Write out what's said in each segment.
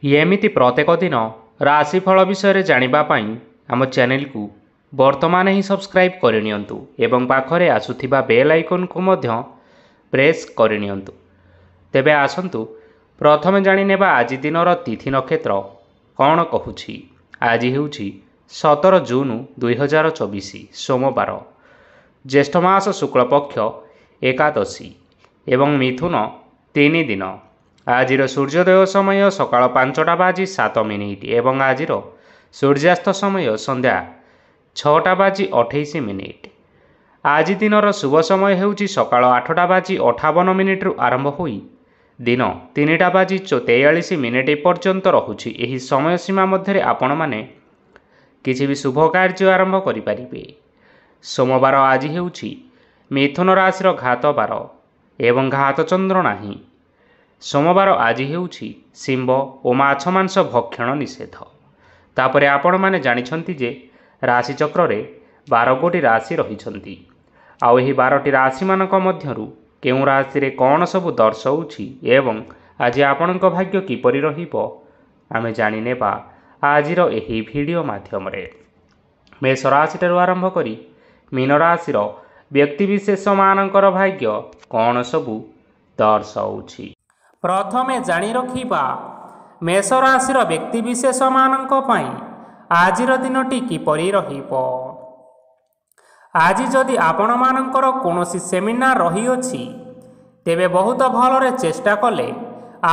ଏମିତି ପ୍ରତ୍ୟେକ ଦିନ ରାଶିଫଳ ବିଷୟରେ ଜାଣିବା ପାଇଁ ଆମ ଚ୍ୟାନେଲକୁ ବର୍ତ୍ତମାନ ହିଁ ସବସ୍କ୍ରାଇବ୍ କରିନିଅନ୍ତୁ ଏବଂ ପାଖରେ ଆସୁଥିବା ବେଲ୍ ଆଇକନ୍କୁ ମଧ୍ୟ ପ୍ରେସ୍ କରିନିଅନ୍ତୁ। ତେବେ ଆସନ୍ତୁ ପ୍ରଥମେ ଜାଣିନେବା ଆଜି ଦିନର ତିଥି ନକ୍ଷତ୍ର କ'ଣ କହୁଛି। ଆଜି ହେଉଛି 17 ଜୁନ୍ 2024 ସୋମବାର, ଜ୍ୟେଷ୍ଠ ମାସ ଶୁକ୍ଳପକ୍ଷ ଏକାଦଶୀ ଏବଂ ମିଥୁନ 3 ଦିନ। ଆଜିର ସୂର୍ଯ୍ୟୋଦୟ ସମୟ ସକାଳ 5:07 ଏବଂ ଆଜିର ସୂର୍ଯ୍ୟାସ୍ତ ସମୟ ସନ୍ଧ୍ୟା 6:28। ଆଜି ଦିନର ଶୁଭ ସମୟ ହେଉଛି ସକାଳ 8:58 ଆରମ୍ଭ ହୋଇ ଦିନ 3:43 ପର୍ଯ୍ୟନ୍ତ ରହୁଛି। ଏହି ସମୟ ସୀମା ମଧ୍ୟରେ ଆପଣମାନେ କିଛି ବି ଶୁଭ କାର୍ଯ୍ୟ ଆରମ୍ଭ କରିପାରିବେ। ସୋମବାର ଆଜି ହେଉଛି ମିଥୁନ ରାଶିର ଘାତ ବାର ଏବଂ ଘାତ ଚନ୍ଦ୍ର ନାହିଁ। ସୋମବାର ଆଜି ହେଉଛି ଶିମ୍ବ ଓ ମାଛ ମାଂସ ଭକ୍ଷଣ ନିଷେଧ। ତାପରେ ଆପଣମାନେ ଜାଣିଛନ୍ତି ଯେ ରାଶିଚକ୍ରରେ 12 ଗୋଟି ରାଶି ରହିଛନ୍ତି। ଆଉ ଏହି 12ଟି ରାଶିମାନଙ୍କ ମଧ୍ୟରୁ କେଉଁ ରାଶିରେ କ'ଣ ସବୁ ଦର୍ଶାଉଛି ଏବଂ ଆଜି ଆପଣଙ୍କ ଭାଗ୍ୟ କିପରି ରହିବ ଆମେ ଜାଣିନେବା ଆଜିର ଏହି ଭିଡ଼ିଓ ମାଧ୍ୟମରେ। ମେଷ ରାଶିଠାରୁ ଆରମ୍ଭ କରି ମୀନ ରାଶିର ବ୍ୟକ୍ତିବିଶେଷମାନଙ୍କର ଭାଗ୍ୟ କ'ଣ ସବୁ ଦର୍ଶାଉଛି। ପ୍ରଥମେ ଜାଣି ରଖିବା ମେଷ ରାଶିର ବ୍ୟକ୍ତିବିଶେଷମାନଙ୍କ ପାଇଁ ଆଜିର ଦିନଟି କିପରି ରହିବ। ଆଜି ଯଦି ଆପଣମାନଙ୍କର କୌଣସି ସେମିନାର ରହିଅଛି ତେବେ ବହୁତ ଭଲରେ ଚେଷ୍ଟା କଲେ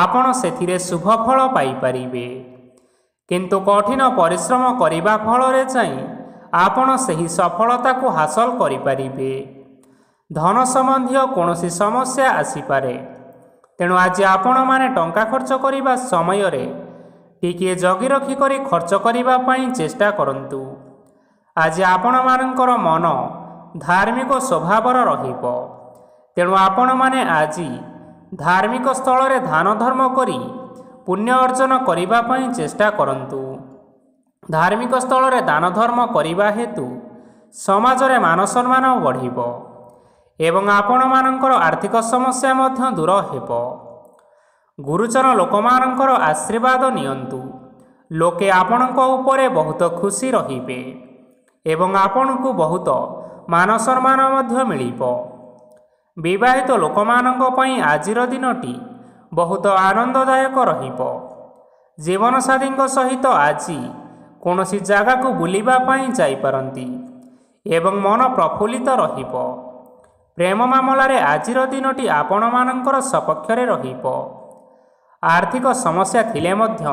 ଆପଣ ସେଥିରେ ଶୁଭ ଫଳ ପାଇପାରିବେ। କିନ୍ତୁ କଠିନ ପରିଶ୍ରମ କରିବା ଫଳରେ ଯାଇ ଆପଣ ସେହି ସଫଳତାକୁ ହାସଲ କରିପାରିବେ। ଧନ ସମ୍ବନ୍ଧୀୟ କୌଣସି ସମସ୍ୟା ଆସିପାରେ, ତେଣୁ ଆଜି ଆପଣମାନେ ଟଙ୍କା ଖର୍ଚ୍ଚ କରିବା ସମୟରେ ଟିକିଏ ଜଗି ରଖି କରି ଖର୍ଚ୍ଚ କରିବା ପାଇଁ ଚେଷ୍ଟା କରନ୍ତୁ। ଆଜି ଆପଣମାନଙ୍କର ମନ ଧାର୍ମିକ ସ୍ୱଭାବର ରହିବ, ତେଣୁ ଆପଣମାନେ ଆଜି ଧାର୍ମିକ ସ୍ଥଳରେ ଦାନ ଧର୍ମ କରି ପୁଣ୍ୟ ଅର୍ଜନ କରିବା ପାଇଁ ଚେଷ୍ଟା କରନ୍ତୁ। ଧାର୍ମିକ ସ୍ଥଳରେ ଦାନ ଧର୍ମ କରିବା ହେତୁ ସମାଜରେ ମାନ ସମ୍ମାନ ବଢ଼ିବ ଏବଂ ଆପଣମାନଙ୍କର ଆର୍ଥିକ ସମସ୍ୟା ମଧ୍ୟ ଦୂର ହେବ। ଗୁରୁଜନ ଲୋକମାନଙ୍କର ଆଶୀର୍ବାଦ ନିଅନ୍ତୁ। ଲୋକେ ଆପଣଙ୍କ ଉପରେ ବହୁତ ଖୁସି ରହିବେ ଏବଂ ଆପଣଙ୍କୁ ବହୁତ ମାନ ସମ୍ମାନ ମଧ୍ୟ ମିଳିବ। ବିବାହିତ ଲୋକମାନଙ୍କ ପାଇଁ ଆଜିର ଦିନଟି ବହୁତ ଆନନ୍ଦଦାୟକ ରହିବ। ଜୀବନସାଥୀଙ୍କ ସହିତ ଆଜି କୌଣସି ଜାଗାକୁ ବୁଲିବା ପାଇଁ ଯାଇପାରନ୍ତି ଏବଂ ମନ ପ୍ରଫୁଲ୍ଲିତ ରହିବ। ପ୍ରେମ ମାମଲାରେ ଆଜିର ଦିନଟି ଆପଣମାନଙ୍କର ସପକ୍ଷରେ ରହିବ। ଆର୍ଥିକ ସମସ୍ୟା ଥିଲେ ମଧ୍ୟ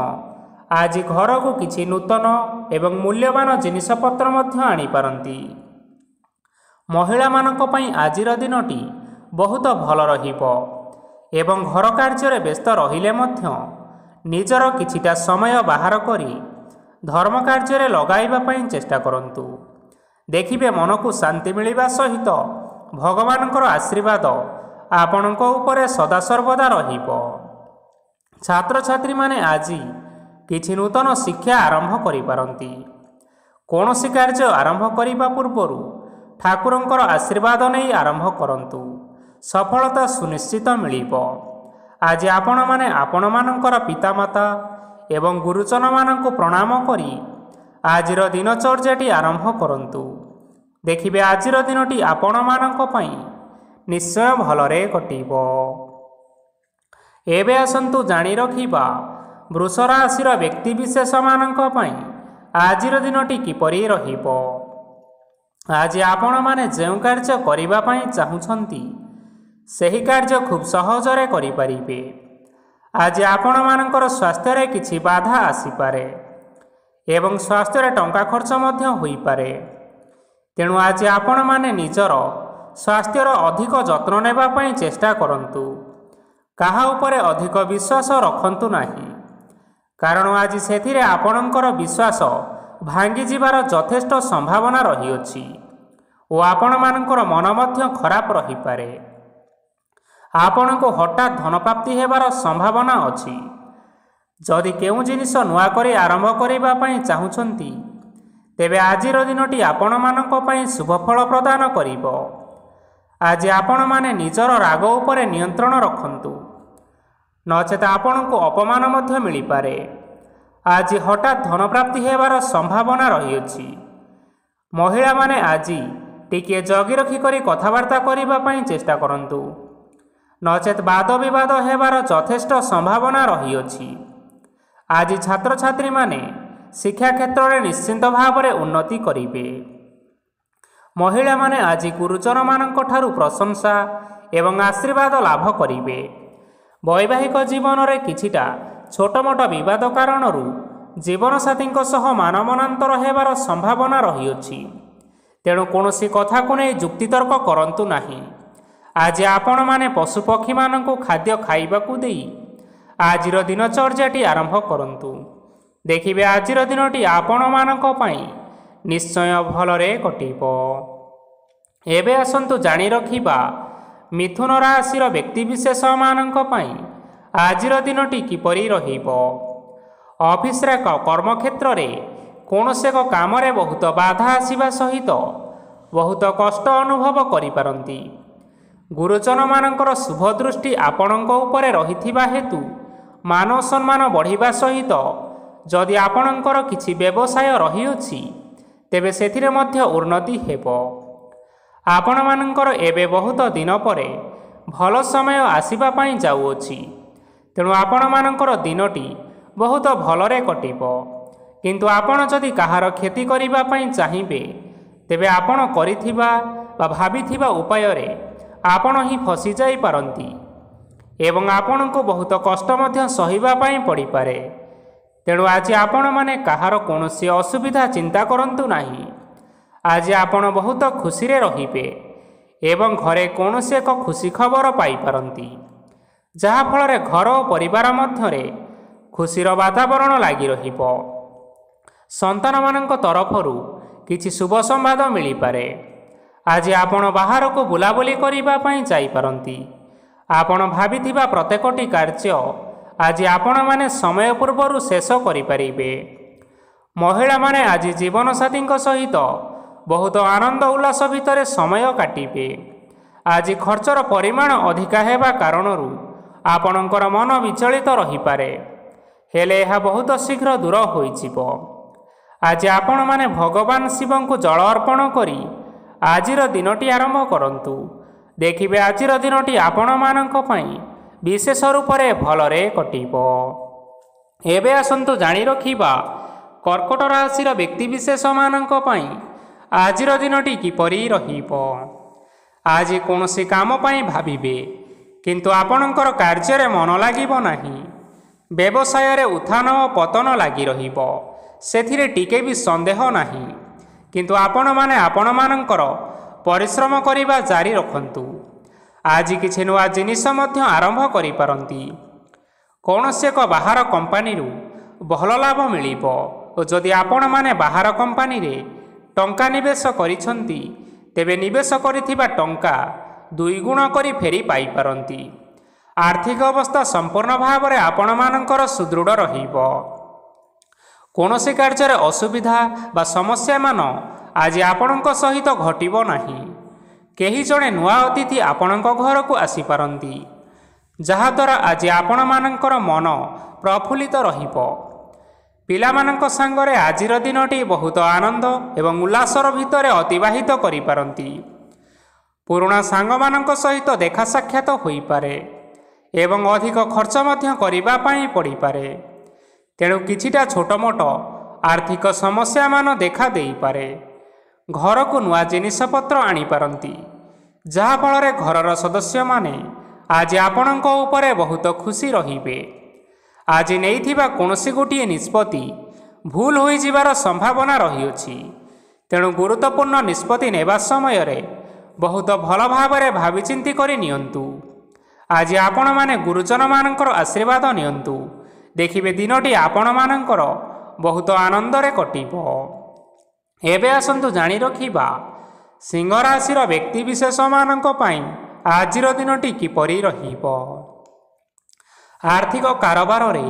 ଆଜି ଘରକୁ କିଛି ନୂତନ ଏବଂ ମୂଲ୍ୟବାନ ଜିନିଷପତ୍ର ମଧ୍ୟ ଆଣିପାରନ୍ତି। ମହିଳାମାନଙ୍କ ପାଇଁ ଆଜିର ଦିନଟି ବହୁତ ଭଲ ରହିବ ଏବଂ ଘର କାର୍ଯ୍ୟରେ ବ୍ୟସ୍ତ ରହିଲେ ମଧ୍ୟ ନିଜର କିଛିଟା ସମୟ ବାହାର କରି ଧର୍ମ କାର୍ଯ୍ୟରେ ଲଗାଇବା ପାଇଁ ଚେଷ୍ଟା କରନ୍ତୁ। ଦେଖିବେ ମନକୁ ଶାନ୍ତି ମିଳିବା ସହିତ ଭଗବାନଙ୍କର ଆଶୀର୍ବାଦ ଆପଣଙ୍କ ଉପରେ ସଦାସର୍ବଦା ରହିବ। ଛାତ୍ରଛାତ୍ରୀମାନେ ଆଜି କିଛି ନୂତନ ଶିକ୍ଷା ଆରମ୍ଭ କରିପାରନ୍ତି। କୌଣସି କାର୍ଯ୍ୟ ଆରମ୍ଭ କରିବା ପୂର୍ବରୁ ଠାକୁରଙ୍କର ଆଶୀର୍ବାଦ ନେଇ ଆରମ୍ଭ କରନ୍ତୁ। ସଫଳତା ସୁନିଶ୍ଚିତ ମିଳିବ। ଆଜି ଆପଣମାନେ ଆପଣମାନଙ୍କର ପିତାମାତା ଏବଂ ଗୁରୁଜନମାନଙ୍କୁ ପ୍ରଣାମ କରି ଆଜିର ଦିନଚର୍ଯ୍ୟାଟି ଆରମ୍ଭ କରନ୍ତୁ। ଦେଖିବେ ଆଜିର ଦିନଟି ଆପଣମାନଙ୍କ ପାଇଁ ନିଶ୍ଚୟ ଭଲରେ କଟିବ। ଏବେ ଆସନ୍ତୁ ଜାଣି ରଖିବା ବୃଷ ରାଶିର ବ୍ୟକ୍ତିବିଶେଷମାନଙ୍କ ପାଇଁ ଆଜିର ଦିନଟି କିପରି ରହିବ। ଆଜି ଆପଣମାନେ ଯେଉଁ କାର୍ଯ୍ୟ କରିବା ପାଇଁ ଚାହୁଁଛନ୍ତି ସେହି କାର୍ଯ୍ୟ ଖୁବ୍ ସହଜରେ କରିପାରିବେ। ଆଜି ଆପଣମାନଙ୍କର ସ୍ୱାସ୍ଥ୍ୟରେ କିଛି ବାଧା ଆସିପାରେ ଏବଂ ସ୍ୱାସ୍ଥ୍ୟରେ ଟଙ୍କା ଖର୍ଚ୍ଚ ମଧ୍ୟ ହୋଇପାରେ। ତେଣୁ ଆଜି ଆପଣମାନେ ନିଜର ସ୍ୱାସ୍ଥ୍ୟର ଅଧିକ ଯତ୍ନ ନେବା ପାଇଁ ଚେଷ୍ଟା କରନ୍ତୁ। କାହା ଉପରେ ଅଧିକ ବିଶ୍ୱାସ ରଖନ୍ତୁ ନାହିଁ, କାରଣ ଆଜି ସେଥିରେ ଆପଣଙ୍କର ବିଶ୍ୱାସ ଭାଙ୍ଗିଯିବାର ଯଥେଷ୍ଟ ସମ୍ଭାବନା ରହିଅଛି ଓ ଆପଣମାନଙ୍କର ମନ ମଧ୍ୟ ଖରାପ ରହିପାରେ। ଆପଣଙ୍କୁ ହଠାତ୍ ଧନପ୍ରାପ୍ତି ହେବାର ସମ୍ଭାବନା ଅଛି। ଯଦି କେଉଁ ଜିନିଷ ନୂଆ କରି ଆରମ୍ଭ କରିବା ପାଇଁ ଚାହୁଁଛନ୍ତି ତେବେ ଆଜିର ଦିନଟି ଆପଣମାନଙ୍କ ପାଇଁ ଶୁଭ ଫଳ ପ୍ରଦାନ କରିବ। ଆଜି ଆପଣମାନେ ନିଜର ରାଗ ଉପରେ ନିୟନ୍ତ୍ରଣ ରଖନ୍ତୁ, ନଚେତ ଆପଣଙ୍କୁ ଅପମାନ ମଧ୍ୟ ମିଳିପାରେ। ଆଜି ହଠାତ୍ ଧନପ୍ରାପ୍ତି ହେବାର ସମ୍ଭାବନା ରହିଅଛି। ମହିଳାମାନେ ଆଜି ଟିକିଏ ଜଗି ରଖି କରି କଥାବାର୍ତ୍ତା କରିବା ପାଇଁ ଚେଷ୍ଟା କରନ୍ତୁ, ନଚେତ୍ ବାଦ ବିବାଦ ହେବାର ଯଥେଷ୍ଟ ସମ୍ଭାବନା ରହିଅଛି। ଆଜି ଛାତ୍ରଛାତ୍ରୀମାନେ ଶିକ୍ଷା କ୍ଷେତ୍ରରେ ନିଶ୍ଚିନ୍ତ ଭାବରେ ଉନ୍ନତି କରିବେ। ମହିଳାମାନେ ଆଜି ଗୁରୁଜନମାନଙ୍କ ଠାରୁ ପ୍ରଶଂସା ଏବଂ ଆଶୀର୍ବାଦ ଲାଭ କରିବେ। ବୈବାହିକ ଜୀବନରେ କିଛିଟା ଛୋଟମୋଟ ବିବାଦ କାରଣରୁ ଜୀବନସାଥୀଙ୍କ ସହ ମାନମନାନ୍ତର ହେବାର ସମ୍ଭାବନା ରହିଅଛି। ତେଣୁ କୌଣସି କଥାକୁ ନେଇ ଯୁକ୍ତିତର୍କ କରନ୍ତୁ ନାହିଁ। ଆଜି ଆପଣମାନେ ପଶୁପକ୍ଷୀମାନଙ୍କୁ ଖାଦ୍ୟ ଖାଇବାକୁ ଦେଇ ଆଜିର ଦିନଚର୍ଯ୍ୟାଟି ଆରମ୍ଭ କରନ୍ତୁ। ଦେଖିବେ ଆଜିର ଦିନଟି ଆପଣମାନଙ୍କ ପାଇଁ ନିଶ୍ଚୟ ଭଲରେ କଟିବ। ଏବେ ଆସନ୍ତୁ ଜାଣି ରଖିବା ମିଥୁନ ରାଶିର ବ୍ୟକ୍ତିବିଶେଷମାନଙ୍କ ପାଇଁ ଆଜିର ଦିନଟି କିପରି ରହିବ। ଅଫିସରେ କର୍ମକ୍ଷେତ୍ରରେ କୌଣସି ଏକ କାମରେ ବହୁତ ବାଧା ଆସିବା ସହିତ ବହୁତ କଷ୍ଟ ଅନୁଭବ କରିପାରନ୍ତି। ଗୁରୁଜନମାନଙ୍କର ଶୁଭ ଦୃଷ୍ଟି ଆପଣଙ୍କ ଉପରେ ରହିଥିବା ହେତୁ ମାନ ସମ୍ମାନ ବଢ଼ିବା ସହିତ ଯଦି ଆପଣଙ୍କର କିଛି ବ୍ୟବସାୟ ରହିଅଛି ତେବେ ସେଥିରେ ମଧ୍ୟ ଉନ୍ନତି ହେବ। ଆପଣମାନଙ୍କର ଏବେ ବହୁତ ଦିନ ପରେ ଭଲ ସମୟ ଆସିବା ପାଇଁ ଯାଉଅଛି। ତେଣୁ ଆପଣମାନଙ୍କର ଦିନଟି ବହୁତ ଭଲରେ କଟିବ। କିନ୍ତୁ ଆପଣ ଯଦି କାହାର କ୍ଷତି କରିବା ପାଇଁ ଚାହିଁବେ ତେବେ ଆପଣ କରିଥିବା ବା ଭାବିଥିବା ଉପାୟରେ ଆପଣ ହିଁ ଫସିଯାଇପାରନ୍ତି ଏବଂ ଆପଣଙ୍କୁ ବହୁତ କଷ୍ଟ ମଧ୍ୟ ସହିବା ପାଇଁ ପଡ଼ିପାରେ। ତେଣୁ ଆଜି ଆପଣମାନେ କାହାର କୌଣସି ଅସୁବିଧା ଚିନ୍ତା କରନ୍ତୁ ନାହିଁ। ଆଜି ଆପଣ ବହୁତ ଖୁସିରେ ରହିବେ ଏବଂ ଘରେ କୌଣସି ଏକ ଖୁସି ଖବର ପାଇପାରନ୍ତି, ଯାହାଫଳରେ ଘର ଓ ପରିବାର ମଧ୍ୟରେ ଖୁସିର ବାତାବରଣ ଲାଗି ରହିବ। ସନ୍ତାନମାନଙ୍କ ତରଫରୁ କିଛି ଶୁଭ ସମ୍ବାଦ ମିଳିପାରେ। ଆଜି ଆପଣ ବାହାରକୁ ବୁଲାବୁଲି କରିବା ପାଇଁ ଯାଇପାରନ୍ତି। ଆପଣ ଭାବିଥିବା ପ୍ରତ୍ୟେକଟି କାର୍ଯ୍ୟ ଆଜି ଆପଣମାନେ ସମୟ ପୂର୍ବରୁ ଶେଷ କରିପାରିବେ। ମହିଳାମାନେ ଆଜି ଜୀବନସାଥୀଙ୍କ ସହିତ ବହୁତ ଆନନ୍ଦ ଉଲ୍ଲାସ ଭିତରେ ସମୟ କାଟିବେ। ଆଜି ଖର୍ଚ୍ଚର ପରିମାଣ ଅଧିକା ହେବା କାରଣରୁ ଆପଣଙ୍କର ମନ ବିଚଳିତ ରହିପାରେ, ହେଲେ ଏହା ବହୁତ ଶୀଘ୍ର ଦୂର ହୋଇଯିବ। ଆଜି ଆପଣମାନେ ଭଗବାନ ଶିବଙ୍କୁ ଜଳ ଅର୍ପଣ କରି ଆଜିର ଦିନଟି ଆରମ୍ଭ କରନ୍ତୁ। ଦେଖିବେ ଆଜିର ଦିନଟି ଆପଣମାନଙ୍କ ପାଇଁ ବିଶେଷ ରୂପରେ ଭଲରେ କଟିବ। ଏବେ ଆସନ୍ତୁ ଜାଣି ରଖିବା କର୍କଟ ରାଶିର ବ୍ୟକ୍ତିବିଶେଷମାନଙ୍କ ପାଇଁ ଆଜିର ଦିନଟି କିପରି ରହିବ। ଆଜି କୌଣସି କାମ ପାଇଁ ଭାବିବେ, କିନ୍ତୁ ଆପଣଙ୍କର କାର୍ଯ୍ୟରେ ମନ ଲାଗିବ ନାହିଁ। ବ୍ୟବସାୟରେ ଉତ୍ଥାନ ଓ ପତନ ଲାଗି ରହିବ, ସେଥିରେ ଟିକେ ବି ସନ୍ଦେହ ନାହିଁ। କିନ୍ତୁ ଆପଣମାନେ ଆପଣମାନଙ୍କର ପରିଶ୍ରମ କରିବା ଜାରି ରଖନ୍ତୁ। ଆଜି କିଛି ନୂଆ ଜିନିଷ ମଧ୍ୟ ଆରମ୍ଭ କରିପାରନ୍ତି। କୌଣସି ଏକ ବାହାର କମ୍ପାନୀରୁ ଭଲ ଲାଭ ମିଳିବ ଓ ଯଦି ଆପଣମାନେ ବାହାର କମ୍ପାନୀରେ ଟଙ୍କା ନିବେଶ କରିଛନ୍ତି ତେବେ ନିବେଶ କରିଥିବା ଟଙ୍କା ଦୁଇଗୁଣ କରି ଫେରି ପାଇପାରନ୍ତି। ଆର୍ଥିକ ଅବସ୍ଥା ସମ୍ପୂର୍ଣ୍ଣ ଭାବରେ ଆପଣମାନଙ୍କର ସୁଦୃଢ଼ ରହିବ। କୌଣସି କାର୍ଯ୍ୟରେ ଅସୁବିଧା ବା ସମସ୍ୟାମାନ ଆଜି ଆପଣଙ୍କ ସହିତ ଘଟିବ ନାହିଁ। କେହି ଜଣେ ନୂଆ ଅତିଥି ଆପଣଙ୍କ ଘରକୁ ଆସିପାରନ୍ତି, ଯାହାଦ୍ୱାରା ଆଜି ଆପଣମାନଙ୍କର ମନ ପ୍ରଫୁଲ୍ଲିତ ରହିବ। ପିଲାମାନଙ୍କ ସାଙ୍ଗରେ ଆଜିର ଦିନଟି ବହୁତ ଆନନ୍ଦ ଏବଂ ଉଲ୍ଲାସର ଭିତରେ ଅତିବାହିତ କରିପାରନ୍ତି। ପୁରୁଣା ସାଙ୍ଗମାନଙ୍କ ସହିତ ଦେଖା ସାକ୍ଷାତ ହୋଇପାରେ ଏବଂ ଅଧିକ ଖର୍ଚ୍ଚ ମଧ୍ୟ କରିବା ପାଇଁ ପଡ଼ିପାରେ। ତେଣୁ କିଛିଟା ଛୋଟମୋଟ ଆର୍ଥିକ ସମସ୍ୟାମାନ ଦେଖା ଦେଇପାରେ। ଘରକୁ ନୂଆ ଜିନିଷପତ୍ର ଆଣିପାରନ୍ତି, ଯାହାଫଳରେ ଘରର ସଦସ୍ୟମାନେ ଆଜି ଆପଣଙ୍କ ଉପରେ ବହୁତ ଖୁସି ରହିବେ। ଆଜି ନେଇଥିବା କୌଣସି ଗୋଟିଏ ନିଷ୍ପତ୍ତି ଭୁଲ ହୋଇଯିବାର ସମ୍ଭାବନା ରହିଅଛି। ତେଣୁ ଗୁରୁତ୍ୱପୂର୍ଣ୍ଣ ନିଷ୍ପତ୍ତି ନେବା ସମୟରେ ବହୁତ ଭଲ ଭାବରେ ଭାବିଚିନ୍ତି କରି ନିଅନ୍ତୁ। ଆଜି ଆପଣମାନେ ଗୁରୁଜନମାନଙ୍କର ଆଶୀର୍ବାଦ ନିଅନ୍ତୁ। ଦେଖିବେ ଦିନଟି ଆପଣମାନଙ୍କର ବହୁତ ଆନନ୍ଦରେ କଟିବ। ଏବେ ଆସନ୍ତୁ ଜାଣି ରଖିବା ସିଂହ ରାଶିର ବ୍ୟକ୍ତିବିଶେଷମାନଙ୍କ ପାଇଁ ଆଜିର ଦିନଟି କିପରି ରହିବ। ଆର୍ଥିକ କାରବାରରେ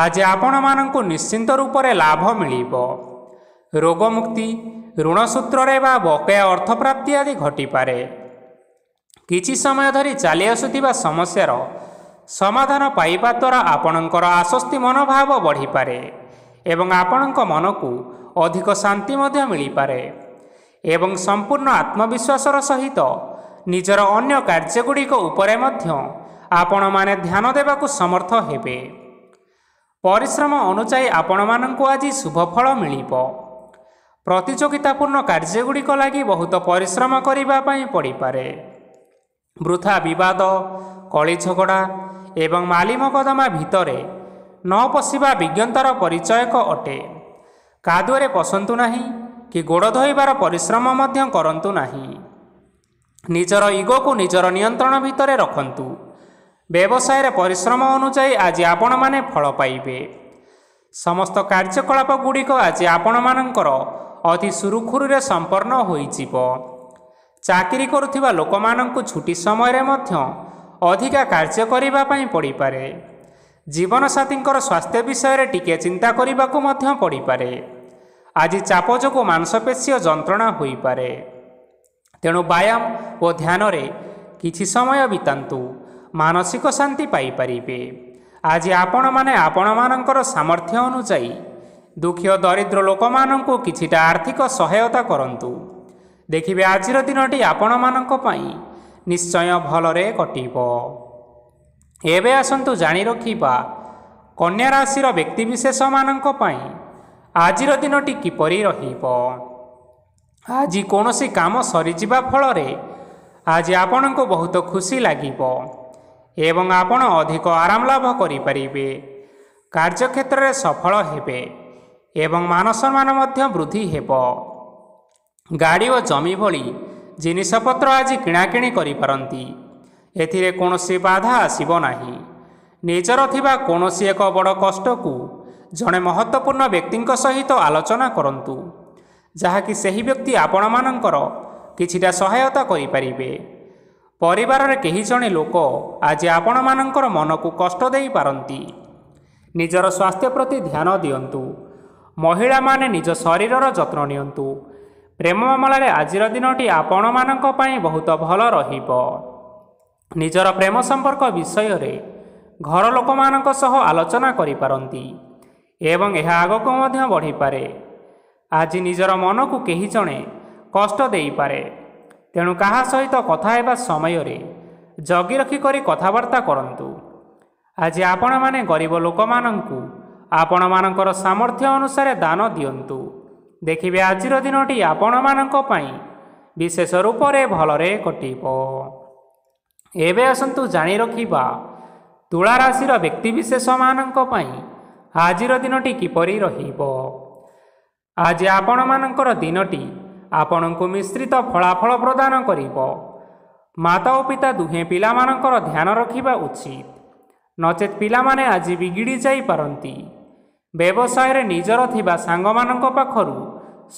ଆଜି ଆପଣମାନଙ୍କୁ ନିଶ୍ଚିନ୍ତ ରୂପରେ ଲାଭ ମିଳିବ। ରୋଗମୁକ୍ତି, ଋଣ ସୂତ୍ରରେ ବା ବକେୟା ଅର୍ଥପ୍ରାପ୍ତି ଆଦି ଘଟିପାରେ। କିଛି ସମୟ ଧରି ଚାଲି ଆସୁଥିବା ସମସ୍ୟାର ସମାଧାନ ପାଇବା ଦ୍ୱାରା ଆପଣଙ୍କର ଆଶ୍ୱସ୍ତି ମନୋଭାବ ବଢ଼ିପାରେ ଏବଂ ଆପଣଙ୍କ ମନକୁ ଅଧିକ ଶାନ୍ତି ମଧ୍ୟ ମିଳିପାରେ ଏବଂ ସମ୍ପୂର୍ଣ୍ଣ ଆତ୍ମବିଶ୍ୱାସର ସହିତ ନିଜର ଅନ୍ୟ କାର୍ଯ୍ୟଗୁଡ଼ିକ ଉପରେ ମଧ୍ୟ ଆପଣମାନେ ଧ୍ୟାନ ଦେବାକୁ ସମର୍ଥ ହେବେ। ପରିଶ୍ରମ ଅନୁଯାୟୀ ଆପଣମାନଙ୍କୁ ଆଜି ଶୁଭଫଳ ମିଳିବ। ପ୍ରତିଯୋଗିତାପୂର୍ଣ୍ଣ କାର୍ଯ୍ୟଗୁଡ଼ିକ ଲାଗି ବହୁତ ପରିଶ୍ରମ କରିବା ପାଇଁ ପଡ଼ିପାରେ। ବୃଥା ବିବାଦ, କଳି ଝଗଡ଼ା ଏବଂ ମାଲି ମକଦ୍ଦମା ଭିତରେ ନ ପଶିବା ବିଜ୍ଞତାର ପରିଚୟକ ଅଟେ। କାଦୁଅରେ ପଶନ୍ତୁ ନାହିଁ କି ଗୋଡ଼ ଧୋଇବାର ପରିଶ୍ରମ ମଧ୍ୟ କରନ୍ତୁ ନାହିଁ। ନିଜର ଇଗୋକୁ ନିଜର ନିୟନ୍ତ୍ରଣ ଭିତରେ ରଖନ୍ତୁ। ବ୍ୟବସାୟରେ ପରିଶ୍ରମ ଅନୁଯାୟୀ ଆଜି ଆପଣମାନେ ଫଳ ପାଇବେ। ସମସ୍ତ କାର୍ଯ୍ୟକଳାପ ଗୁଡ଼ିକ ଆଜି ଆପଣମାନଙ୍କର ଅତି ସୁରୁଖୁରୁରେ ସମ୍ପନ୍ନ ହୋଇଯିବ। ଚାକିରି କରୁଥିବା ଲୋକମାନଙ୍କୁ ଛୁଟି ସମୟରେ ମଧ୍ୟ ଅଧିକା କାର୍ଯ୍ୟ କରିବା ପାଇଁ ପଡ଼ିପାରେ। ଜୀବନସାଥୀଙ୍କର ସ୍ୱାସ୍ଥ୍ୟ ବିଷୟରେ ଟିକିଏ ଚିନ୍ତା କରିବାକୁ ମଧ୍ୟ ପଡ଼ିପାରେ। ଆଜି ଚାପ ଯୋଗୁଁ ମାଂସପେଶୀୟ ଯନ୍ତ୍ରଣା ହୋଇପାରେ। ତେଣୁ ବ୍ୟାୟାମ ଓ ଧ୍ୟାନରେ କିଛି ସମୟ ବିତାନ୍ତୁ, ମାନସିକ ଶାନ୍ତି ପାଇପାରିବେ। ଆଜି ଆପଣମାନେ ଆପଣମାନଙ୍କର ସାମର୍ଥ୍ୟ ଅନୁଯାୟୀ ଦୁଃଖୀ ଓ ଦରିଦ୍ର ଲୋକମାନଙ୍କୁ କିଛିଟା ଆର୍ଥିକ ସହାୟତା କରନ୍ତୁ। ଦେଖିବେ ଆଜିର ଦିନଟି ଆପଣମାନଙ୍କ ପାଇଁ ନିଶ୍ଚୟ ଭଲରେ କଟିବ। ଏବେ ଆସନ୍ତୁ ଜାଣି ରଖିବା କନ୍ୟା ରାଶିର ବ୍ୟକ୍ତିବିଶେଷମାନଙ୍କ ପାଇଁ ଆଜିର ଦିନଟି କିପରି ରହିବ। ଆଜି କୌଣସି କାମ ସରିଯିବା ଫଳରେ ଆଜି ଆପଣଙ୍କୁ ବହୁତ ଖୁସି ଲାଗିବ ଏବଂ ଆପଣ ଅଧିକ ଆରାମ ଲାଭ କରିପାରିବେ। କାର୍ଯ୍ୟକ୍ଷେତ୍ରରେ ସଫଳ ହେବେ ଏବଂ ମାନସମ୍ମାନ ମଧ୍ୟ ବୃଦ୍ଧି ହେବ। ଗାଡ଼ି ଓ ଜମି ଭଳି ଜିନିଷପତ୍ର ଆଜି କିଣାକିଣି କରିପାରନ୍ତି। ଏଥିରେ କୌଣସି ବାଧା ଆସିବ ନାହିଁ। ନିଜର ଥିବା କୌଣସି ଏକ ବଡ଼ କଷ୍ଟକୁ ଜଣେ ମହତ୍ତ୍ୱପୂର୍ଣ୍ଣ ବ୍ୟକ୍ତିଙ୍କ ସହିତ ଆଲୋଚନା କରନ୍ତୁ, ଯାହାକି ସେହି ବ୍ୟକ୍ତି ଆପଣମାନଙ୍କର କିଛିଟା ସହାୟତା କରିପାରିବେ। ପରିବାରରେ କେହି ଜଣେ ଲୋକ ଆଜି ଆପଣମାନଙ୍କର ମନକୁ କଷ୍ଟ ଦେଇପାରନ୍ତି। ନିଜର ସ୍ୱାସ୍ଥ୍ୟ ପ୍ରତି ଧ୍ୟାନ ଦିଅନ୍ତୁ। ମହିଳାମାନେ ନିଜ ଶରୀରର ଯତ୍ନ ନିଅନ୍ତୁ। ପ୍ରେମ ମାମଲାରେ ଆଜିର ଦିନଟି ଆପଣମାନଙ୍କ ପାଇଁ ବହୁତ ଭଲ ରହିବ। ନିଜର ପ୍ରେମ ସମ୍ପର୍କ ବିଷୟରେ ଘର ଲୋକମାନଙ୍କ ସହ ଆଲୋଚନା କରିପାରନ୍ତି ଏବଂ ଏହା ଆଗକୁ ମଧ୍ୟ ବଢ଼ିପାରେ। ଆଜି ନିଜର ମନକୁ କେହି ଜଣେ କଷ୍ଟ ଦେଇପାରେ, ତେଣୁ କାହା ସହିତ କଥା ହେବା ସମୟରେ ଜଗି ରଖି କରି କଥାବାର୍ତ୍ତା କରନ୍ତୁ। ଆଜି ଆପଣମାନେ ଗରିବ ଲୋକମାନଙ୍କୁ ଆପଣମାନଙ୍କର ସାମର୍ଥ୍ୟ ଅନୁସାରେ ଦାନ ଦିଅନ୍ତୁ। ଦେଖିବେ ଆଜିର ଦିନଟି ଆପଣମାନଙ୍କ ପାଇଁ ବିଶେଷ ରୂପରେ ଭଲରେ କଟିବ। ଏବେ ଆସନ୍ତୁ ଜାଣି ରଖିବା ତୁଳା ରାଶିର ବ୍ୟକ୍ତିବିଶେଷମାନଙ୍କ ପାଇଁ ଆଜିର ଦିନଟି କିପରି ରହିବ। ଆଜି ଆପଣମାନଙ୍କର ଦିନଟି ଆପଣଙ୍କୁ ମିଶ୍ରିତ ଫଳାଫଳ ପ୍ରଦାନ କରିବ। ମାତା ଓ ପିତା ଦୁହେଁ ପିଲାମାନଙ୍କର ଧ୍ୟାନ ରଖିବା ଉଚିତ, ନଚେତ୍ ପିଲାମାନେ ଆଜି ବିଗିଡ଼ି ଯାଇପାରନ୍ତି। ବ୍ୟବସାୟରେ ନିଜର ଥିବା ସାଙ୍ଗମାନଙ୍କ ପାଖରୁ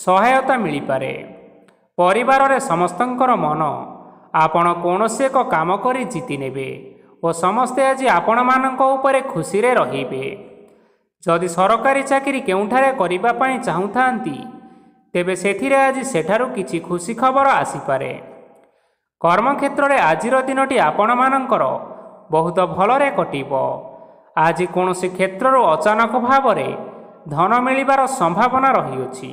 ସହାୟତା ମିଳିପାରେ। ପରିବାରରେ ସମସ୍ତଙ୍କର ମନ ଆପଣ କୌଣସି ଏକ କାମ କରି ଜିତି ନେବେ ଓ ସମସ୍ତେ ଆଜି ଆପଣମାନଙ୍କ ଉପରେ ଖୁସିରେ ରହିବେ। ଯଦି ସରକାରୀ ଚାକିରି କେଉଁଠାରେ କରିବା ପାଇଁ ଚାହୁଁଥାନ୍ତି, ତେବେ ସେଥିରେ ଆଜି ସେଠାରୁ କିଛି ଖୁସି ଖବର ଆସିପାରେ। କର୍ମକ୍ଷେତ୍ରରେ ଆଜିର ଦିନଟି ଆପଣମାନଙ୍କର ବହୁତ ଭଲରେ କଟିବ। ଆଜି କୌଣସି କ୍ଷେତ୍ରରୁ ଅଚାନକ ଭାବରେ ଧନ ମିଳିବାର ସମ୍ଭାବନା ରହିଅଛି।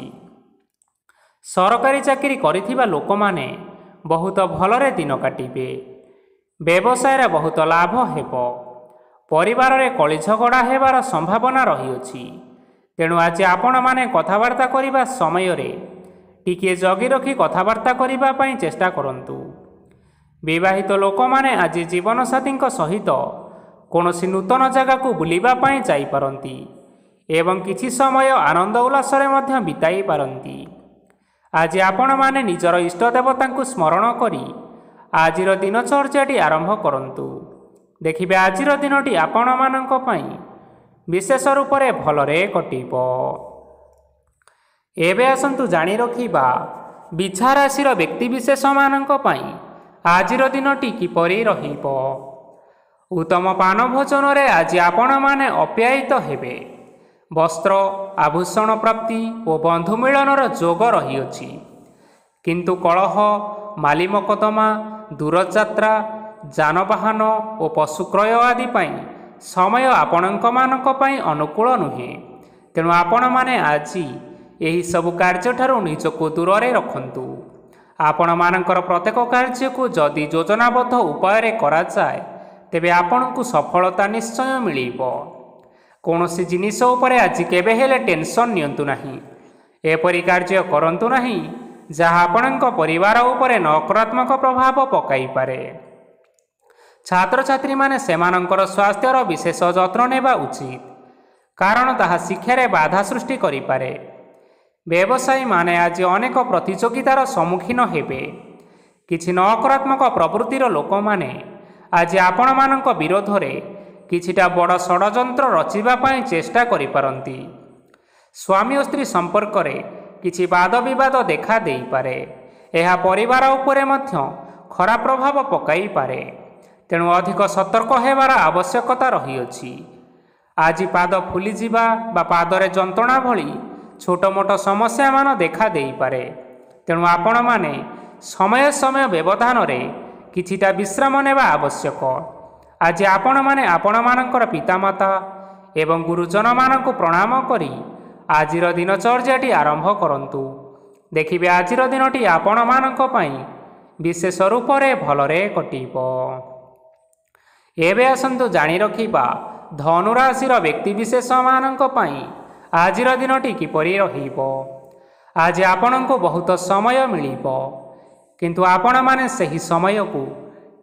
ସରକାରୀ ଚାକିରି କରିଥିବା ଲୋକମାନେ ବହୁତ ଭଲରେ ଦିନ କାଟିବେ। ବ୍ୟବସାୟରେ ବହୁତ ଲାଭ ହେବ। ପରିବାରରେ କଳି ଝଗଡ଼ା ହେବାର ସମ୍ଭାବନା ରହିଅଛି, ତେଣୁ ଆଜି ଆପଣମାନେ କଥାବାର୍ତ୍ତା କରିବା ସମୟରେ ଟିକିଏ ଜଗି ରଖି କଥାବାର୍ତ୍ତା କରିବା ପାଇଁ ଚେଷ୍ଟା କରନ୍ତୁ। ବିବାହିତ ଲୋକମାନେ ଆଜି ଜୀବନସାଥୀଙ୍କ ସହିତ କୌଣସି ନୂତନ ଜାଗାକୁ ବୁଲିବା ପାଇଁ ଯାଇପାରନ୍ତି ଏବଂ କିଛି ସମୟ ଆନନ୍ଦ ଉଲ୍ଲାସରେ ମଧ୍ୟ ବିତାଇ ପାରନ୍ତି। ଆଜି ଆପଣମାନେ ନିଜର ଇଷ୍ଟ ଦେବତାଙ୍କୁ ସ୍ମରଣ କରି ଆଜିର ଦିନଚର୍ଯ୍ୟାଟି ଆରମ୍ଭ କରନ୍ତୁ। ଦେଖିବେ ଆଜିର ଦିନଟି ଆପଣମାନଙ୍କ ପାଇଁ ବିଶେଷ ରୂପରେ ଭଲରେ କଟିବ। ଏବେ ଆସନ୍ତୁ ଜାଣି ରଖିବା ବିଛା ରାଶିର ବ୍ୟକ୍ତିବିଶେଷମାନଙ୍କ ପାଇଁ ଆଜିର ଦିନଟି କିପରି ରହିବ। ଉତ୍ତମ ପାନ ଭୋଜନରେ ଆଜି ଆପଣମାନେ ଅପ୍ୟାୟିତ ହେବେ। ବସ୍ତ୍ର ଆଭୂଷଣ ପ୍ରାପ୍ତି ଓ ବନ୍ଧୁ ମିଳନର ଯୋଗ ରହିଅଛି, କିନ୍ତୁ କଳହ, ମାଲି ମକଦ୍ଦମା, ଦୂରଯାତ୍ରା, ଯାନବାହନ ଓ ପଶୁ କ୍ରୟ ଆଦି ପାଇଁ ସମୟ ଆପଣଙ୍କମାନଙ୍କ ପାଇଁ ଅନୁକୂଳ ନୁହେଁ। ତେଣୁ ଆପଣମାନେ ଆଜି ଏହିସବୁ କାର୍ଯ୍ୟଠାରୁ ନିଜକୁ ଦୂରରେ ରଖନ୍ତୁ। ଆପଣମାନଙ୍କର ପ୍ରତ୍ୟେକ କାର୍ଯ୍ୟକୁ ଯଦି ଯୋଜନାବଦ୍ଧ ଉପାୟରେ କରାଯାଏ ତେବେ ଆପଣଙ୍କୁ ସଫଳତା ନିଶ୍ଚୟ ମିଳିବ। କୌଣସି ଜିନିଷ ଉପରେ ଆଜି କେବେ ହେଲେ ଟେନସନ୍ ନିଅନ୍ତୁ ନାହିଁ। ଏପରି କାର୍ଯ୍ୟ କରନ୍ତୁ ନାହିଁ ଯାହା ଆପଣଙ୍କ ପରିବାର ଉପରେ ନକାରାତ୍ମକ ପ୍ରଭାବ ପକାଇପାରେ। ଛାତ୍ରଛାତ୍ରୀମାନେ ସେମାନଙ୍କର ସ୍ୱାସ୍ଥ୍ୟର ବିଶେଷ ଯତ୍ନ ନେବା ଉଚିତ, କାରଣ ତାହା ଶିକ୍ଷାରେ ବାଧା ସୃଷ୍ଟି କରିପାରେ। ବ୍ୟବସାୟୀମାନେ ଆଜି ଅନେକ ପ୍ରତିଯୋଗିତାର ସମ୍ମୁଖୀନ ହେବେ। କିଛି ନକାରାତ୍ମକ ପ୍ରବୃତ୍ତିର ଲୋକମାନେ ଆଜି ଆପଣମାନଙ୍କ ବିରୋଧରେ କିଛିଟା ବଡ଼ ଷଡ଼ଯନ୍ତ୍ର ରଚିବା ପାଇଁ ଚେଷ୍ଟା କରିପାରନ୍ତି। ସ୍ୱାମୀ ଓ ସ୍ତ୍ରୀ ସମ୍ପର୍କରେ କିଛି ବାଦବିବାଦ ଦେଖା ଦେଇପାରେ। ଏହା ପରିବାର ଉପରେ ମଧ୍ୟ ଖରାପ ପ୍ରଭାବ ପକାଇପାରେ। ତେଣୁ ଅଧିକ ସତର୍କ ହେବାର ଆବଶ୍ୟକତା ରହିଅଛି। ଆଜି ପାଦ ଫୁଲିଯିବା ବା ପାଦରେ ଯନ୍ତ୍ରଣା ଭଳି ଛୋଟ ମୋଟ ସମସ୍ୟାମାନ ଦେଖା ଦେଇପାରେ। ତେଣୁ ଆପଣମାନେ ସମୟ ସମୟ ବ୍ୟବଧାନରେ କିଛିଟା ବିଶ୍ରାମ ନେବା ଆବଶ୍ୟକ। ଆଜି ଆପଣମାନେ ଆପଣମାନଙ୍କର ପିତାମାତା ଏବଂ ଗୁରୁଜନମାନଙ୍କୁ ପ୍ରଣାମ କରି ଆଜିର ଦିନଚର୍ଯ୍ୟାଟି ଆରମ୍ଭ କରନ୍ତୁ। ଦେଖିବେ ଆଜିର ଦିନଟି ଆପଣମାନଙ୍କ ପାଇଁ ବିଶେଷ ରୂପରେ ଭଲରେ କଟିବ। ଏବେ ଆସନ୍ତୁ ଜାଣି ରଖିବା ଧନୁରାଶିର ବ୍ୟକ୍ତିବିଶେଷମାନଙ୍କ ପାଇଁ ଆଜିର ଦିନଟି କିପରି ରହିବ। ଆଜି ଆପଣଙ୍କୁ ବହୁତ ସମୟ ମିଳିବ, କିନ୍ତୁ ଆପଣମାନେ ସେହି ସମୟକୁ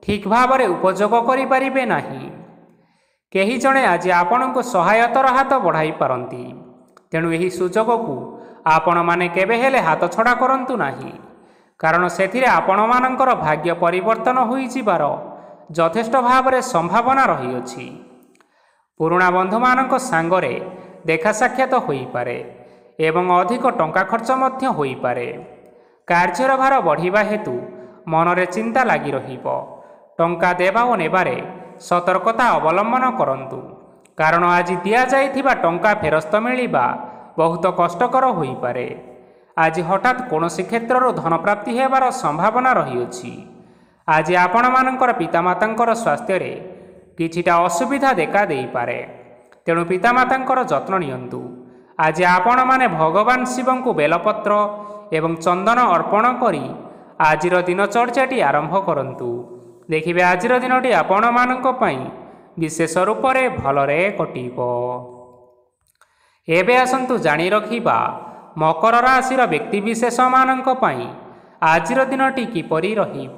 ଠିକ୍ ଭାବରେ ଉପଯୋଗ କରିପାରିବେ ନାହିଁ। କେହି ଜଣେ ଆଜି ଆପଣଙ୍କୁ ସହାୟତାର ହାତ ବଢ଼ାଇ ପାରନ୍ତି। ତେଣୁ ଏହି ସୁଯୋଗକୁ ଆପଣମାନେ କେବେ ହେଲେ ହାତଛଡ଼ା କରନ୍ତୁ ନାହିଁ, କାରଣ ସେଥିରେ ଆପଣମାନଙ୍କର ଭାଗ୍ୟ ପରିବର୍ତ୍ତନ ହୋଇଯିବାର ଯଥେଷ୍ଟ ଭାବରେ ସମ୍ଭାବନା ରହିଅଛି। ପୁରୁଣା ବନ୍ଧୁମାନଙ୍କ ସାଙ୍ଗରେ ଦେଖା ସାକ୍ଷାତ ହୋଇପାରେ ଏବଂ ଅଧିକ ଟଙ୍କା ଖର୍ଚ୍ଚ ମଧ୍ୟ ହୋଇପାରେ। କାର୍ଯ୍ୟର ଭାର ବଢ଼ିବା ହେତୁ ମନରେ ଚିନ୍ତା ଲାଗି ରହିବ। ଟଙ୍କା ଦେବା ଓ ନେବାରେ ସତର୍କତା ଅବଲମ୍ବନ କରନ୍ତୁ, କାରଣ ଆଜି ଦିଆଯାଇଥିବା ଟଙ୍କା ଫେରସ୍ତ ମିଳିବା ବହୁତ କଷ୍ଟକର ହୋଇପାରେ। ଆଜି ହଠାତ୍ କୌଣସି କ୍ଷେତ୍ରରୁ ଧନପ୍ରାପ୍ତି ହେବାର ସମ୍ଭାବନା ରହିଅଛି। ଆଜି ଆପଣମାନଙ୍କର ପିତାମାତାଙ୍କର ସ୍ୱାସ୍ଥ୍ୟରେ କିଛିଟା ଅସୁବିଧା ଦେଖା ଦେଇପାରେ, ତେଣୁ ପିତାମାତାଙ୍କର ଯତ୍ନ ନିଅନ୍ତୁ। ଆଜି ଆପଣମାନେ ଭଗବାନ ଶିବଙ୍କୁ ବେଲପତ୍ର ଏବଂ ଚନ୍ଦନ ଅର୍ପଣ କରି ଆଜିର ଦିନଚର୍ଯ୍ୟାଟି ଆରମ୍ଭ କରନ୍ତୁ। ଦେଖିବେ ଆଜିର ଦିନଟି ଆପଣମାନଙ୍କ ପାଇଁ ବିଶେଷ ରୂପରେ ଭଲରେ କଟିବ। ଏବେ ଆସନ୍ତୁ ଜାଣି ରଖିବା ମକର ରାଶିର ବ୍ୟକ୍ତିବିଶେଷମାନଙ୍କ ପାଇଁ ଆଜିର ଦିନଟି କିପରି ରହିବ।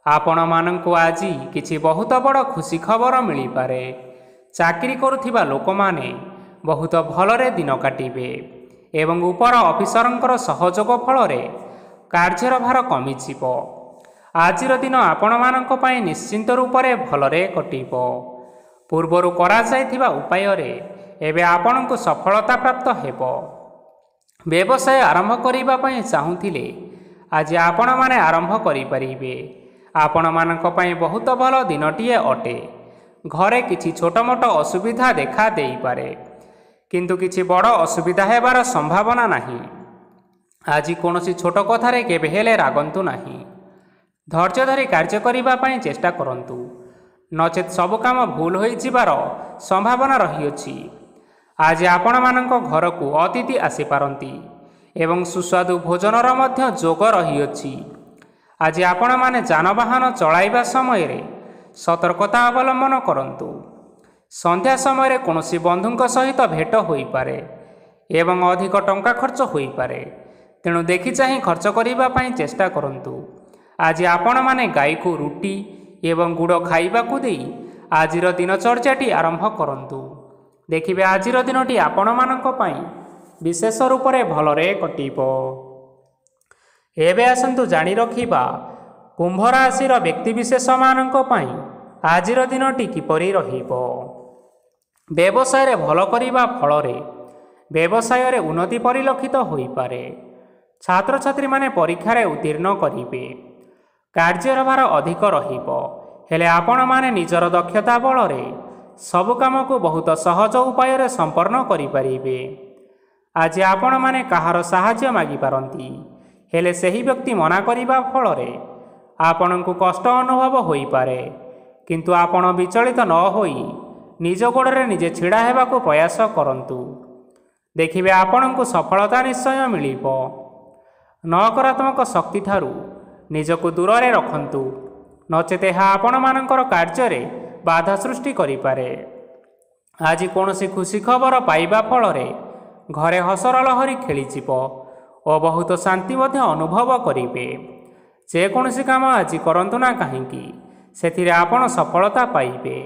ଆପଣମାନଙ୍କୁ ଆଜି କିଛି ବହୁତ ବଡ଼ ଖୁସି ଖବର ମିଳିପାରେ। ଚାକିରି କରୁଥିବା ଲୋକମାନେ ବହୁତ ଭଲରେ ଦିନ କାଟିବେ ଏବଂ ଉପର ଅଫିସରଙ୍କର ସହଯୋଗ ଫଳରେ କାର୍ଯ୍ୟର ଭାର କମିଯିବ। ଆଜିର ଦିନ ଆପଣମାନଙ୍କ ପାଇଁ ନିଶ୍ଚିନ୍ତ ରୂପରେ ଭଲରେ କଟିବ। ପୂର୍ବରୁ କରାଯାଇଥିବା ଉପାୟରେ ଏବେ ଆପଣଙ୍କୁ ସଫଳତା ପ୍ରାପ୍ତ ହେବ। ବ୍ୟବସାୟ ଆରମ୍ଭ କରିବା ପାଇଁ ଚାହୁଁଥିଲେ ଆଜି ଆପଣମାନେ ଆରମ୍ଭ କରିପାରିବେ। ଆପଣମାନଙ୍କ ପାଇଁ ବହୁତ ଭଲ ଦିନଟିଏ ଅଟେ। ଘରେ କିଛି ଛୋଟ ମୋଟ ଅସୁବିଧା ଦେଖା ଦେଇପାରେ, କିନ୍ତୁ କିଛି ବଡ଼ ଅସୁବିଧା ହେବାର ସମ୍ଭାବନା ନାହିଁ। ଆଜି କୌଣସି ଛୋଟ କଥାରେ କେବେ ହେଲେ ରାଗନ୍ତୁ ନାହିଁ। ଧୈର୍ଯ୍ୟ ଧରି କାର୍ଯ୍ୟ କରିବା ପାଇଁ ଚେଷ୍ଟା କରନ୍ତୁ, ନଚେତ୍ ସବୁ କାମ ଭୁଲ ହୋଇଯିବାର ସମ୍ଭାବନା ରହିଅଛି। ଆଜି ଆପଣମାନଙ୍କ ଘରକୁ ଅତିଥି ଆସିପାରନ୍ତି ଏବଂ ସୁସ୍ୱାଦୁ ଭୋଜନର ମଧ୍ୟ ଯୋଗ ରହିଅଛି। ଆଜି ଆପଣମାନେ ଯାନବାହନ ଚଳାଇବା ସମୟରେ ସତର୍କତା ଅବଲମ୍ବନ କରନ୍ତୁ। ସନ୍ଧ୍ୟା ସମୟରେ କୌଣସି ବନ୍ଧୁଙ୍କ ସହିତ ଭେଟ ହୋଇପାରେ ଏବଂ ଅଧିକ ଟଙ୍କା ଖର୍ଚ୍ଚ ହୋଇପାରେ, ତେଣୁ ଦେଖି ଚାହିଁ ଖର୍ଚ୍ଚ କରିବା ପାଇଁ ଚେଷ୍ଟା କରନ୍ତୁ। ଆଜି ଆପଣମାନେ ଗାଈକୁ ରୁଟି ଏବଂ ଗୁଡ଼ ଖାଇବାକୁ ଦେଇ ଆଜିର ଦିନଚର୍ଯ୍ୟାଟି ଆରମ୍ଭ କରନ୍ତୁ। ଦେଖିବେ ଆଜିର ଦିନଟି ଆପଣମାନଙ୍କ ପାଇଁ ବିଶେଷ ରୂପରେ ଭଲରେ କଟିବ। ଏବେ ଆସନ୍ତୁ ଜାଣି ରଖିବା କୁମ୍ଭ ରାଶିର ବ୍ୟକ୍ତିବିଶେଷମାନଙ୍କ ପାଇଁ ଆଜିର ଦିନଟି କିପରି ରହିବ। ବ୍ୟବସାୟରେ ଭଲ କରିବା ଫଳରେ ବ୍ୟବସାୟରେ ଉନ୍ନତି ପରିଲକ୍ଷିତ ହୋଇପାରେ। ଛାତ୍ରଛାତ୍ରୀମାନେ ପରୀକ୍ଷାରେ ଉତ୍ତୀର୍ଣ୍ଣ କରିବେ। କାର୍ଯ୍ୟର ଭାର ଅଧିକ ରହିବ, ହେଲେ ଆପଣମାନେ ନିଜର ଦକ୍ଷତା ବଳରେ ସବୁ କାମକୁ ବହୁତ ସହଜ ଉପାୟରେ ସମ୍ପନ୍ନ କରିପାରିବେ। ଆଜି ଆପଣମାନେ କାହାର ସାହାଯ୍ୟ ମାଗିପାରନ୍ତି, ହେଲେ ସେହି ବ୍ୟକ୍ତି ମନା କରିବା ଫଳରେ ଆପଣଙ୍କୁ କଷ୍ଟ ଅନୁଭବ ହୋଇପାରେ, କିନ୍ତୁ ଆପଣ ବିଚଳିତ ନ ହୋଇ ନିଜ ଗୋଡ଼ରେ ନିଜେ ଛିଡ଼ା ହେବାକୁ ପ୍ରୟାସ କରନ୍ତୁ। ଦେଖିବେ ଆପଣଙ୍କୁ ସଫଳତା ନିଶ୍ଚୟ ମିଳିବ। ନକାରାତ୍ମକ ଶକ୍ତି ଠାରୁ ନିଜକୁ ଦୂରରେ ରଖନ୍ତୁ, ନଚେତ୍ ଏହା ଆପଣମାନଙ୍କର କାର୍ଯ୍ୟରେ ବାଧା ସୃଷ୍ଟି କରିପାରେ। ଆଜି କୌଣସି ଖୁସି ଖବର ପାଇବା ଫଳରେ ଘରେ ହସର ଲହରୀ ଖେଳିଯିବ ଓ ବହୁତ ଶାନ୍ତି ମଧ୍ୟ ଅନୁଭବ କରିବେ। ଯେକୌଣସି କାମ ଆଜି କରନ୍ତୁ ନା କାହିଁକି, ସେଥିରେ ଆପଣ ସଫଳତା ପାଇବେ।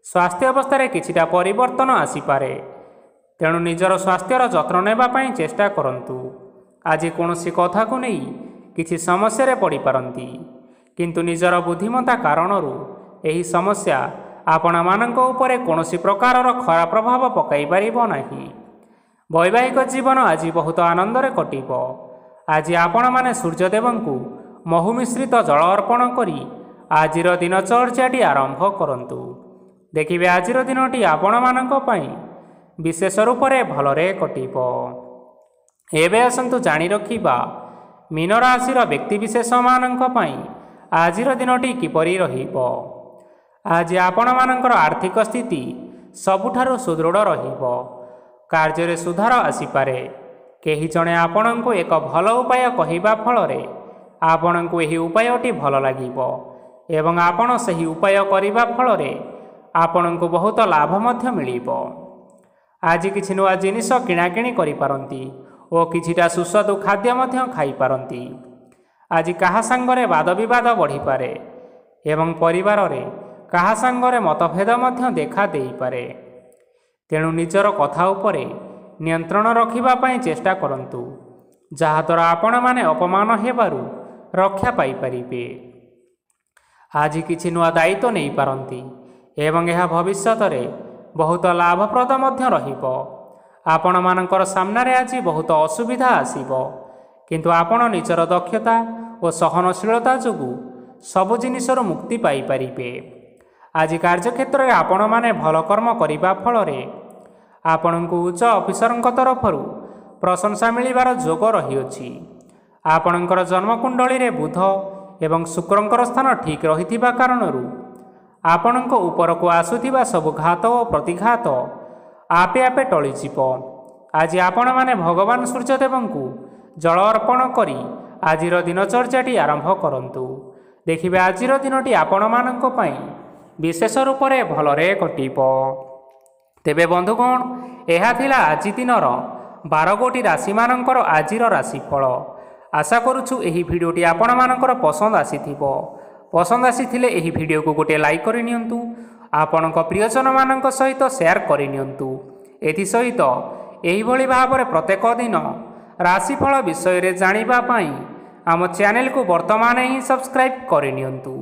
ସ୍ୱାସ୍ଥ୍ୟ ଅବସ୍ଥାରେ କିଛିଟା ପରିବର୍ତ୍ତନ ଆସିପାରେ, ତେଣୁ ନିଜର ସ୍ୱାସ୍ଥ୍ୟର ଯତ୍ନ ନେବା ପାଇଁ ଚେଷ୍ଟା କରନ୍ତୁ। ଆଜି କୌଣସି କଥାକୁ ନେଇ କିଛି ସମସ୍ୟାରେ ପଡ଼ିପାରନ୍ତି, କିନ୍ତୁ ନିଜର ବୁଦ୍ଧିମତ୍ତା କାରଣରୁ ଏହି ସମସ୍ୟା ଆପଣମାନଙ୍କ ଉପରେ କୌଣସି ପ୍ରକାରର ଖରାପ ପ୍ରଭାବ ପକାଇ ପାରିବ ନାହିଁ। ବୈବାହିକ ଜୀବନ ଆଜି ବହୁତ ଆନନ୍ଦରେ କଟିବ। ଆଜି ଆପଣମାନେ ସୂର୍ଯ୍ୟଦେବଙ୍କୁ ମହୁ ମିଶ୍ରିତ ଜଳ ଅର୍ପଣ କରି ଆଜିର ଦିନଚର୍ଯ୍ୟାଟି ଆରମ୍ଭ କରନ୍ତୁ। ଦେଖିବେ ଆଜିର ଦିନଟି ଆପଣମାନଙ୍କ ପାଇଁ ବିଶେଷ ରୂପରେ ଭଲରେ କଟିବ। ଏବେ ଆସନ୍ତୁ ଜାଣି ରଖିବା ମୀନ ରାଶିର ବ୍ୟକ୍ତିବିଶେଷମାନଙ୍କ ପାଇଁ ଆଜିର ଦିନଟି କିପରି ରହିବ। ଆଜି ଆପଣମାନଙ୍କର ଆର୍ଥିକ ସ୍ଥିତି ସବୁଠାରୁ ସୁଦୃଢ଼ ରହିବ। କାର୍ଯ୍ୟରେ ସୁଧାର ଆସିପାରେ। କେହି ଜଣେ ଆପଣଙ୍କୁ ଏକ ଭଲ ଉପାୟ କହିବା ଫଳରେ ଆପଣଙ୍କୁ ଏହି ଉପାୟଟି ଭଲ ଲାଗିବ ଏବଂ ଆପଣ ସେହି ଉପାୟ କରିବା ଫଳରେ ଆପଣଙ୍କୁ ବହୁତ ଲାଭ ମଧ୍ୟ ମିଳିବ। ଆଜି କିଛି ନୂଆ ଜିନିଷ କିଣାକିଣି କରିପାରନ୍ତି ଓ କିଛିଟା ସୁସ୍ୱାଦୁ ଖାଦ୍ୟ ମଧ୍ୟ ଖାଇପାରନ୍ତି। ଆଜି କାହା ସାଙ୍ଗରେ ବାଦବିବାଦ ବଢ଼ିପାରେ ଏବଂ ପରିବାରରେ କାହା ସାଙ୍ଗରେ ମତଭେଦ ମଧ୍ୟ ଦେଖା ଦେଇପାରେ। ତେଣୁ ନିଜର କଥା ଉପରେ ନିୟନ୍ତ୍ରଣ ରଖିବା ପାଇଁ ଚେଷ୍ଟା କରନ୍ତୁ, ଯାହାଦ୍ୱାରା ଆପଣମାନେ ଅପମାନ ହେବାରୁ ରକ୍ଷା ପାଇପାରିବେ। ଆଜି କିଛି ନୂଆ ଦାୟିତ୍ୱ ନେଇପାରନ୍ତି ଏବଂ ଏହା ଭବିଷ୍ୟତରେ ବହୁତ ଲାଭପ୍ରଦ ମଧ୍ୟ ରହିବ। ଆପଣମାନଙ୍କର ସାମ୍ନାରେ ଆଜି ବହୁତ ଅସୁବିଧା ଆସିବ, କିନ୍ତୁ ଆପଣ ନିଜର ଦକ୍ଷତା ଓ ସହନଶୀଳତା ଯୋଗୁଁ ସବୁ ଜିନିଷରୁ ମୁକ୍ତି ପାଇପାରିବେ। ଆଜି କାର୍ଯ୍ୟକ୍ଷେତ୍ରରେ ଆପଣମାନେ ଭଲ କର୍ମ କରିବା ଫଳରେ ଆପଣଙ୍କୁ ଉଚ୍ଚ ଅଫିସରଙ୍କ ତରଫରୁ ପ୍ରଶଂସା ମିଳିବାର ଯୋଗ ରହିଅଛି। ଆପଣଙ୍କର ଜନ୍ମକୁଣ୍ଡଳୀରେ ବୁଧ ଏବଂ ଶୁକ୍ରଙ୍କର ସ୍ଥାନ ଠିକ୍ ରହିଥିବା କାରଣରୁ ଆପଣଙ୍କ ଉପରକୁ ଆସୁଥିବା ସବୁ ଘାତ ଓ ପ୍ରତିଘାତ ଆପେ ଆପେ ଟଳିଯିବ। ଆଜି ଆପଣମାନେ ଭଗବାନ ସୂର୍ଯ୍ୟଦେବଙ୍କୁ ଜଳ ଅର୍ପଣ କରି ଆଜିର ଦିନଚର୍ଯ୍ୟାଟି ଆରମ୍ଭ କରନ୍ତୁ। ଦେଖିବେ ଆଜିର ଦିନଟି ଆପଣମାନଙ୍କ ପାଇଁ ବିଶେଷ ରୂପରେ ଭଲରେ କଟିବ। ତେବେ ବନ୍ଧୁଗଣ, ଏହା ଥିଲା ଆଜି ଦିନର 12 ଗୋଟି ରାଶିମାନଙ୍କର ଆଜିର ରାଶିଫଳ। ଆଶା କରୁଛୁ ଏହି ଭିଡ଼ିଓଟି ଆପଣମାନଙ୍କର ପସନ୍ଦ ଆସିଥିବ। ପସନ୍ଦ ଆସିଥିଲେ ଏହି ଭିଡ଼ିଓକୁ ଗୋଟିଏ ଲାଇକ୍ କରିନିଅନ୍ତୁ, ଆପଣଙ୍କ ପ୍ରିୟଜନମାନଙ୍କ ସହିତ ସେୟାର କରିନିଅନ୍ତୁ। ଏଥିସହିତ ଏହିଭଳି ଭାବରେ ପ୍ରତ୍ୟେକ ଦିନ ରାଶିଫଳ ବିଷୟରେ ଜାଣିବା ପାଇଁ ଆମ ଚ୍ୟାନେଲକୁ ବର୍ତ୍ତମାନ ହିଁ ସବସ୍କ୍ରାଇବ୍ କରିନିଅନ୍ତୁ।